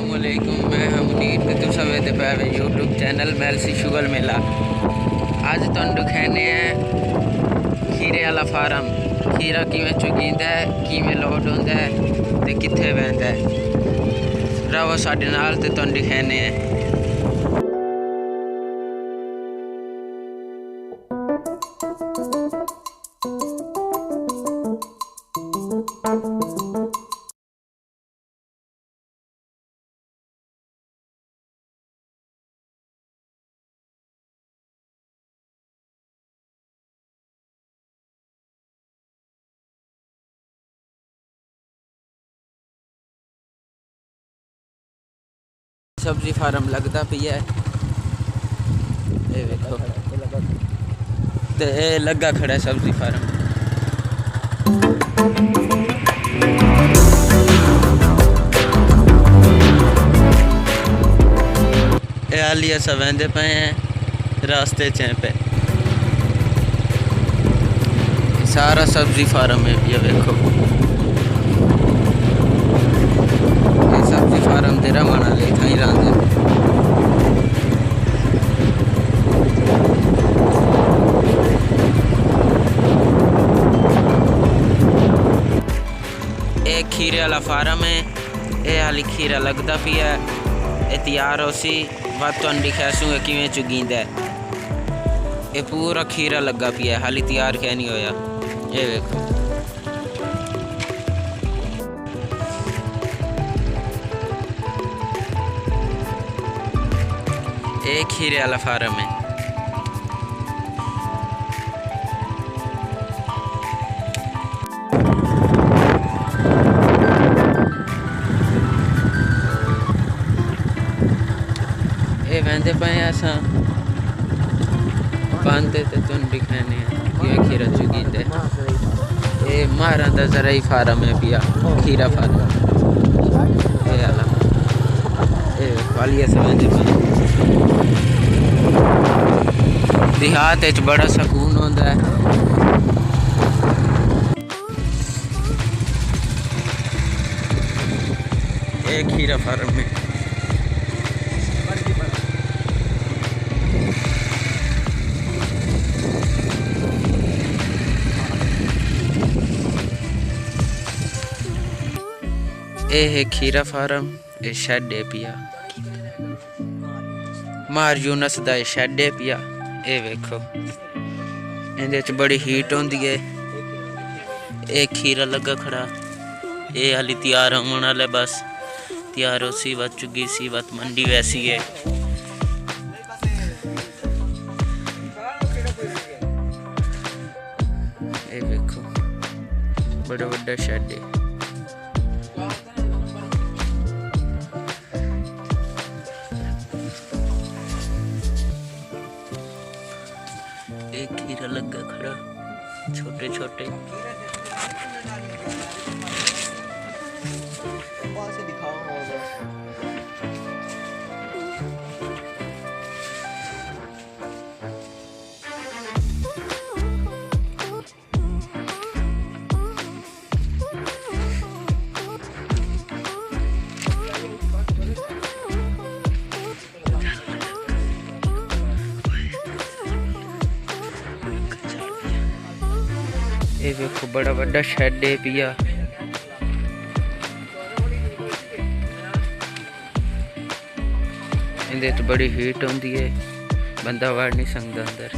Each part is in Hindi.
अस्सलामुअलैकुम, मैं मुनीर ते तुसां वेखदे पए वे यूट्यूब चैनल मैलसी शुगल मेला। अज तुहानूं दिखाने खीरे वाला फार्म। खीरा किवें चुगींदा है, किवें लोड होंदा है ते कित्थे बहंदा है। रवो साडे नाल ते तुहानूं दिखाने सब्जी फार्म लगता पिया है। ये देखो ते ये लगा खड़ा है सब्जी फार्म। ये आलिया सब वहंदे पे हैं रास्ते च पे। सारा सब्जी फार्म है ये देखो। ये सब्जी फार्म तेरा मना ले था ही रांदे। एक खीरे वाला फार्म है। ये हाली खीरा लगता पिया है। ये तैयार हो सी बात तो दिखा सूंगा किवें चुगींदा है। ये पूरा खीरा लगा पिया है, हाली तैयार क्या नहीं होया। ये देखो एक खीरे वाला फार्म है। ये वहंदे पे असा बांधते तो तुम दिखाने ये खीरा चुगींदे। ये मारा दा जरा ही फार्म है पिया खीरा फार्म। ये वाला ये वालिया से वहंदे पे देहात च बड़ा सुकून होता है। एक खीरा फार्म में ये है खीरा फार्म। ये शेड है पिया मार यूनस दा शेड है पिया। ये वेखो इहदे च बड़ी हीट होंदी है। एक खीरा लगा खड़ा। ये हाली तैयार होने वाला बस तैयार हो सी बात चुगी सी बात मंडी वैसी है। ये वेखो बड़ा बड़ा शेड है। एक खीरा लगा खड़ा छोटे छोटे। ये देखो बड़ा बड़ा शेड है पिया। इहदे च बड़ी हीट होंदी है, बंदा वड़ नहीं सकदा अंदर।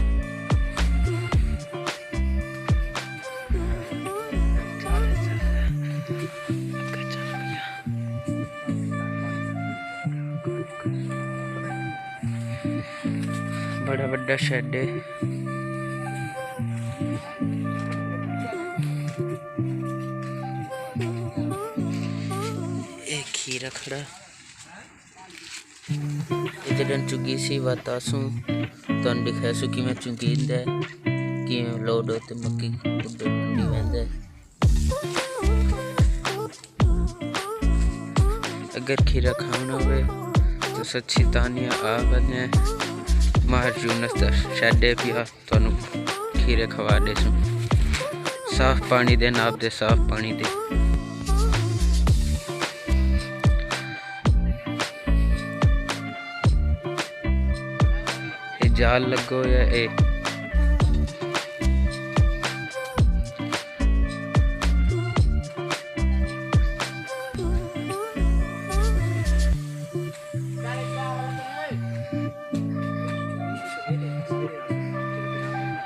बड़ा बड़ा शेड है। खीरा खड़ा इधर चुगी सी बतासू तो दिखासू कि मैं चुगींदा कि लोड होते मक्की कुड्डे मंडी वहंदा। अगर खीरा खाना हो तो छ्हितानिया आ बने मार यूनस दा शेड पिया तुहानू खीरे खवा दे सू। साफ पानी दे नाप दे साफ पानी दे। जाल लगो या ए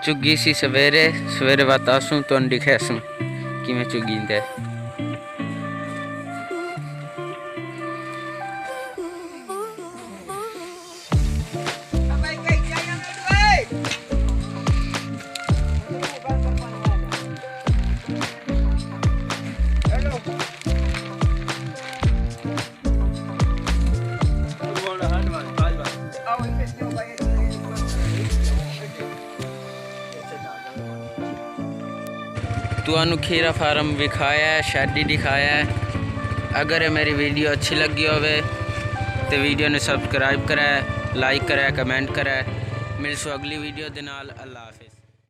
चुगी सी सवेरे सवेरे बतासूं तो दिखासूं कि मैं चुगींदा तुहानू खीरा फार्म विखाया है, शेड दिखाया है। अगर मेरी वीडियो अच्छी लगी होवे तो वीडियो ने सब्सक्राइब करा, लाइक करा, कमेंट करा। मिलसू अगली वीडियो दे नाल। अल्लाह हाफिज़।